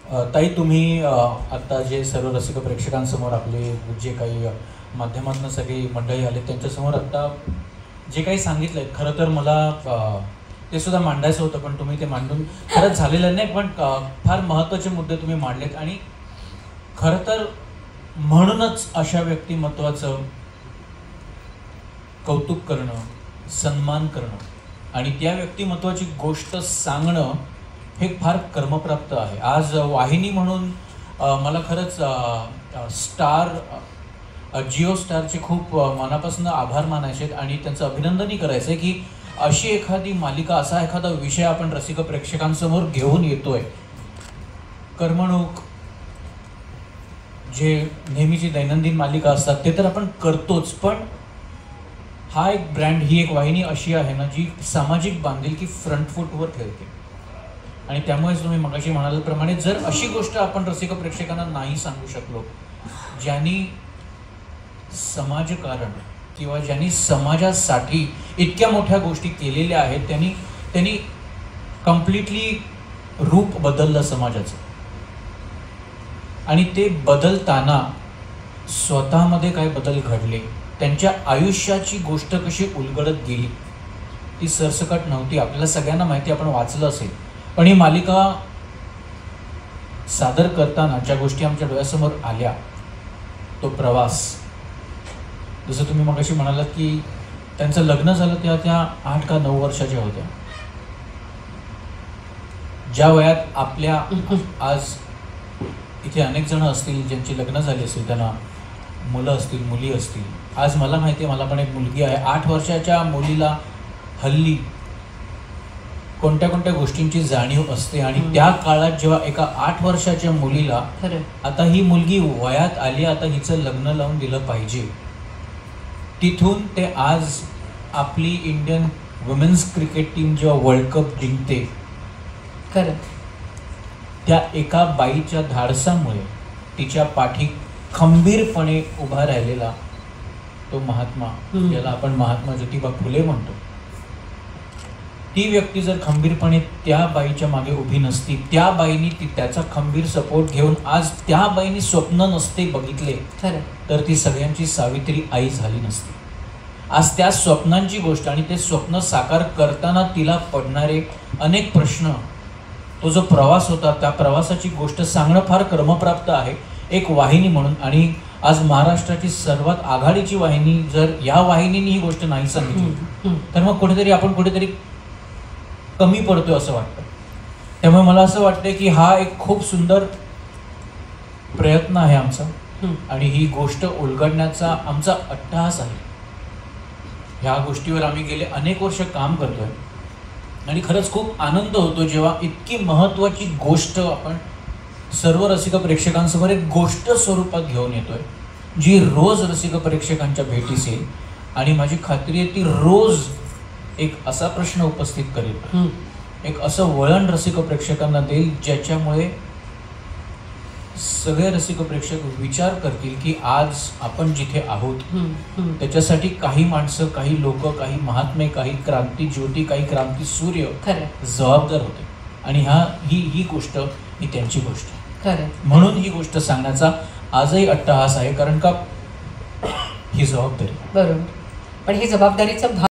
ताई, तुम्ही आता जे सर्व रसिक प्रेक्षकांसमोर आपले जे काही माध्यमातून सगळी मंडळी आले त्यांच्यासमोर आत्ता जे काही सांगितलं आहे, खरं तर मला ते सुद्धा मांडायचं होतं, पण तुम्ही ते मांडून खरंच झालेलं नाही. पण फार महत्त्वाचे मुद्दे तुम्ही मांडलेत आणि खरं तर म्हणूनच अशा व्यक्तिमत्वाचं कौतुक करणं, सन्मान करणं आणि त्या व्यक्तिमत्वाची गोष्ट सांगणं हे फार कर्मप्राप्त आहे. आज वाहिनी म्हणून मला खरंच जिओ स्टारचे खूप मनापासून आभार मानायचे आहेत आणि त्यांचं अभिनंदनही करायचं आहे की अशी एखादी मालिका, असा एखादा विषय आपण रसिक प्रेक्षकांसमोर घेऊन येतोय. करमणूक जे नेहमीची दैनंदिन मालिका असतात ते तर आपण करतोच, पण हा एक ब्रँड, ही एक वाहिनी अशी आहे ना जी सामाजिक बांधिलकी फ्रंट फूटवर ठेवते. आणि त्यामुळेच तुम्ही मगाशी म्हणाल्याप्रमाणे जर अशी गोष्ट आपण रसिक प्रेक्षकांना नाही सांगू शकलो, ज्यांनी समाजकारण किंवा ज्यांनी समाजासाठी इतक्या मोठ्या गोष्टी केलेल्या आहेत, त्यांनी कम्प्लिटली रूप बदललं समाजाचं. आणि ते बदलताना स्वतःमध्ये काय बदल घडले, त्यांच्या आयुष्याची गोष्ट कशी उलगडत गेली, ती सरसकट नव्हती. आपल्याला सगळ्यांना माहिती, आपण वाचलं असेल. पण ही मालिका सादर करताना ज्या गोष्टी आमच्या डोळ्यासमोर आल्या, तो प्रवास, जसं तुम्ही मगाशी म्हणालात की त्यांचं लग्न झालं तेव्हा त्या 8 का 9 वर्षाच्या होत्या. ज्या वयात आपल्या आज इथे अनेक जण असतील ज्यांची लग्न झाली असतील, त्यांना मुलं असतील, मुली असतील. आज मला माहिती आहे, मला पण एक मुलगी आहे. 8 वर्षाच्या मुलीला हल्ली कोणत्या कोणत्या गोष्टींची जाणीव असते आणि त्या काळात जेव्हा एका 8 वर्षाच्या मुलीला, आता ही मुलगी वयात आली, आता हिचं लग्न लावून दिलं पाहिजे, तिथून ते आज आपली इंडियन वुमेन्स क्रिकेट टीम जेव्हा वर्ल्ड कप जिंकते, खरं त्या एका बाईच्या धाडसामुळे, तिच्या पाठी खंबीरपणे उभा राहिलेला तो महात्मा, ज्याला आपण महात्मा ज्योतिबा फुले म्हणतो, ती व्यक्ती जर खंबीरपणे त्या बाईच्या मागे उभी नसती, त्या बाईनी त्याचा खंबीर सपोर्ट घेऊन आज त्या बाईनी स्वप्न नसते बघितले, तर ती सगळ्यांची सावित्री आई झाली नसती. आज त्या स्वप्नांची गोष्ट आणि ते स्वप्न साकार करताना तिला पडणारे अनेक प्रश्न, तो जो प्रवास होता, त्या प्रवासाची गोष्ट सांगणं फार कर्मप्राप्त आहे एक वाहिनी म्हणून. आणि आज महाराष्ट्राची सर्वात आघाडीची वाहिनी, जर या वाहिनीने ही गोष्ट नाही सांगितली तर मग कुठेतरी कमी पडतोय असं वाटतं. त्यामुळे मला असं वाटतं की हा एक खूप सुंदर प्रयत्न आहे आमचा आणि ही गोष्ट उलगडण्याचा आमचा अट्टहास आहे. ह्या गोष्टीवर आम्ही गेले अनेक वर्ष काम करतोय आणि खरंच खूप आनंद होतो जेव्हा इतकी महत्त्वाची गोष्ट आपण सर्व रसिक प्रेक्षकांसमोर एक गोष्ट स्वरूपात घेऊन येतोय, जी रोज रसिक प्रेक्षकांच्या भेटीस येईल. आणि माझी खात्री आहे ती रोज एक असा प्रश्न उपस्थित करेल, एक असं वळण रसिक प्रेक्षकांना देईल, ज्याच्यामुळे सगळे रसिक प्रेक्षक विचार करतील की आज आपण जिथे आहोत त्याच्यासाठी काही माणसं, काही लोक, काही महात्मे, काही क्रांती ज्योती, काही क्रांती सूर्य जबाबदार होते. आणि ही गोष्ट ही त्यांची गोष्ट, म्हणून ही गोष्ट सांगण्याचा आजही अट्टहास आहे, कारण का ही जबाबदारी. बरोबर, पण ही जबाबदारीचा